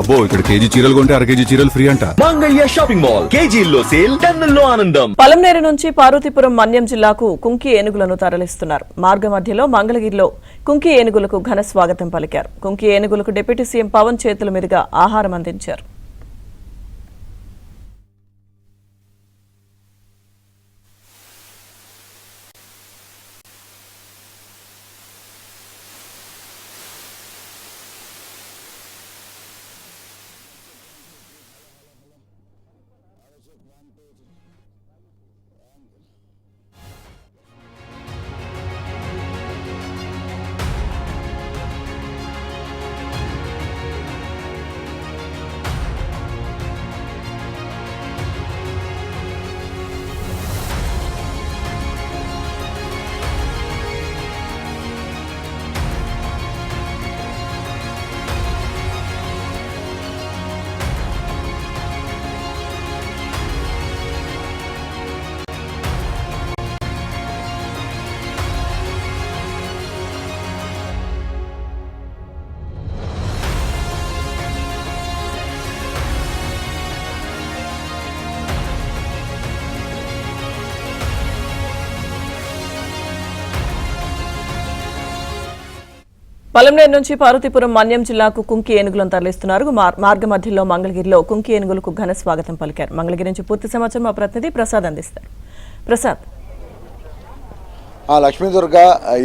అబ్బో ఇక్కడ కేజీ చీరలు కొంటే అర కేజీ చీరలు ఫ్రీ అంట. మంగళ్య షాపింగ్ మాల్ కేజీల్లో సేల్, టన్నుల్లో ఆనందం. పలంనేరు నుంచి పార్వతీపురం మన్యం జిల్లాకు కుంకి ఏనుగులను తరలిస్తున్నారు. మార్గ మధ్యలో మంగళగిరిలో కుంకి ఏనుగులకు ఘన స్వాగతం పలికారు. కుంకి ఏనుగులకు డిప్యూటీ సీఎం పవన్ చేతుల మీదుగా ఆహారం అందించారు. పలంనేరు నుంచి పార్వతీపురం మన్యం జిల్లాకు కుంకి ఏనుగులను తరలిస్తున్నారు. మార్గ మధ్యలో మంగళగిరిలో కుంకి ఏనుగులకు ఘన స్వాగతం పలికారు. మంగళగిరి నుంచి పూర్తి సమాచారం మా ప్రతినిధి ప్రసాద్ అందిస్తారు. ప్రసాద్. లక్ష్మీదుర్గ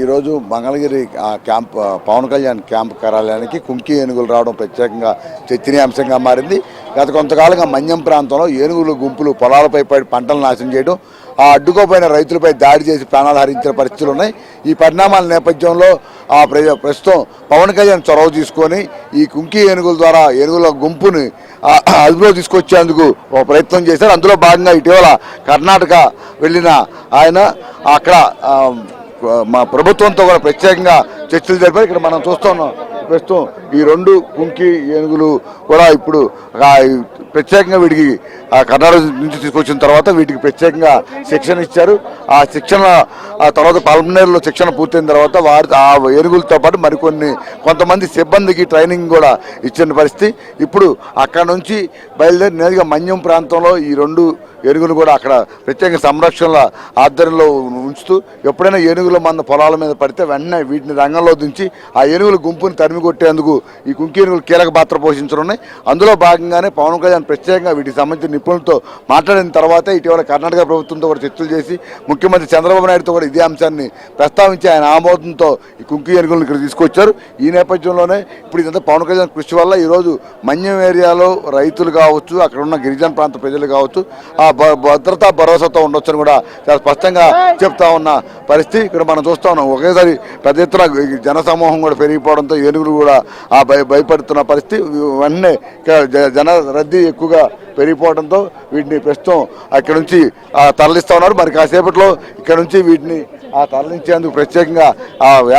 ఈరోజు మంగళగిరి క్యాంప్ పవన్ కళ్యాణ్ క్యాంప్ కార్యాలయానికి కుంకి ఏనుగులు రావడం ప్రత్యేకంగా చర్చనీయాంశంగా మారింది. గత కొంతకాలంగా మన్యం ప్రాంతంలో ఏనుగులు గుంపులు పొలాలపై పడి పంటలు నాశనం చేయడం, ఆ అడ్డుకోపోయిన రైతులపై దాడి చేసి ప్రాణాలు హరించిన పరిస్థితులు ఉన్నాయి. ఈ పరిణామాల నేపథ్యంలో ప్రస్తుతం పవన్ కళ్యాణ్ చొరవ తీసుకొని ఈ కుంకి ఏనుగుల ద్వారా ఏనుగుల గుంపుని అదుపులో తీసుకొచ్చేందుకు ఒక ప్రయత్నం చేశారు. అందులో భాగంగా ఇటీవల కర్ణాటక వెళ్ళిన ఆయన అక్కడ మా ప్రభుత్వంతో కూడా ప్రత్యేకంగా చర్చలు జరిపారు. ఇక్కడ మనం చూస్తున్నాం ప్రస్తుతం ఈ రెండు కుంకి ఏనుగులు కూడా ఇప్పుడు ప్రత్యేకంగా వీటికి కర్ణాటక నుంచి తీసుకొచ్చిన తర్వాత వీటికి ప్రత్యేకంగా శిక్షణ ఇచ్చారు. ఆ శిక్షణ తర్వాత పల్మనేరులో శిక్షణ పూర్తయిన తర్వాత ఆ ఏనుగులతో పాటు కొంతమంది సిబ్బందికి ట్రైనింగ్ కూడా ఇచ్చిన పరిస్థితి. ఇప్పుడు అక్కడ నుంచి బయలుదేరి నేరుగా మన్యం ప్రాంతంలో ఈ రెండు ఏనుగులు కూడా అక్కడ ప్రత్యేక సంరక్షణల ఆధ్వర్యంలో ఉంచుతూ ఎప్పుడైనా ఏనుగుల మంద పొలాల మీద పడితే వెంటనే వీటిని రంగంలో దించి ఆ ఏనుగుల గుంపుని తరిమి కొట్టేందుకు ఈ కుంకి ఏనుగులు కీలక పాత్ర పోషించనున్నాయి. అందులో భాగంగానే పవన్ కళ్యాణ్ ప్రత్యేకంగా వీటికి సంబంధించిన నిపుణులతో మాట్లాడిన తర్వాతే ఇటీవల కర్ణాటక ప్రభుత్వంతో కూడా చర్చలు చేసి ముఖ్యమంత్రి చంద్రబాబు నాయుడుతో కూడా ఇదే అంశాన్ని ప్రస్తావించి ఆయన ఆమోదంతో ఈ కుంకి ఏనుగులను ఇక్కడ తీసుకొచ్చారు. ఈ నేపథ్యంలోనే ఇప్పుడు ఇదంతా పవన్ కళ్యాణ్ కృషి వల్ల ఈరోజు మన్యం ఏరియాలో రైతులు కావచ్చు, అక్కడ ఉన్న గిరిజన ప్రాంత ప్రజలు కావచ్చు ఆ భద్రతా భరోసాతో ఉండొచ్చని కూడా చాలా స్పష్టంగా చెప్తా ఉన్న పరిస్థితి ఇక్కడ మనం చూస్తా ఉన్నాం. ఒకేసారి పెద్ద ఎత్తున జన సమూహం కూడా పెరిగిపోవడంతో ఏనుగులు కూడా భయపడుతున్న పరిస్థితి. వెంటనే జన రద్దీ ఎక్కువగా పెరిగిపోవడంతో వీటిని ప్రస్తుతం అక్కడ నుంచి తరలిస్తూ ఉన్నారు. మరి కాసేపట్లో ఇక్కడ నుంచి వీటిని తరలించేందుకు ప్రత్యేకంగా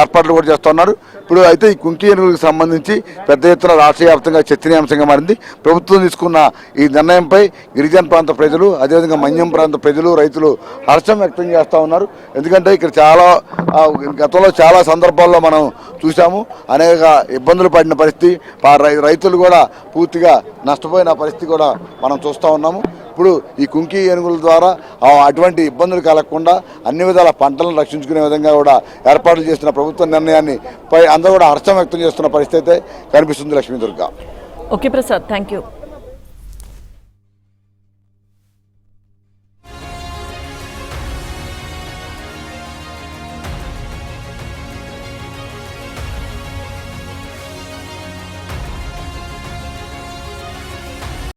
ఏర్పాట్లు కూడా చేస్తున్నారు. ఇప్పుడు అయితే ఈ కుంకి ఏనుగులకు సంబంధించి పెద్ద ఎత్తున రాష్ట్ర వ్యాప్తంగా చర్చనీయాంశంగా మారింది. ప్రభుత్వం తీసుకున్న ఈ నిర్ణయంపై గిరిజన ప్రాంత ప్రజలు, అదేవిధంగా మన్యం ప్రాంత ప్రజలు, రైతులు హర్షం వ్యక్తం చేస్తూ ఉన్నారు. ఎందుకంటే ఇక్కడ గతంలో చాలా సందర్భాల్లో మనం చూసాము, అనేక ఇబ్బందులు పడిన పరిస్థితి, రైతులు కూడా పూర్తిగా నష్టపోయిన పరిస్థితి కూడా మనం చూస్తూ ఉన్నాము. ఇప్పుడు ఈ కుంకి ఏనుగుల ద్వారా అటువంటి ఇబ్బందులు కలగకుండా అన్ని విధాల పంటలను రక్షించుకునే విధంగా కూడా ఏర్పాట్లు చేసిన ప్రభుత్వ నిర్ణయాన్ని అందరూ కూడా హర్షం వ్యక్తం చేస్తున్న పరిస్థితి అయితే కనిపిస్తుంది. Lakshmi Durga. Okay Prasad, thank you.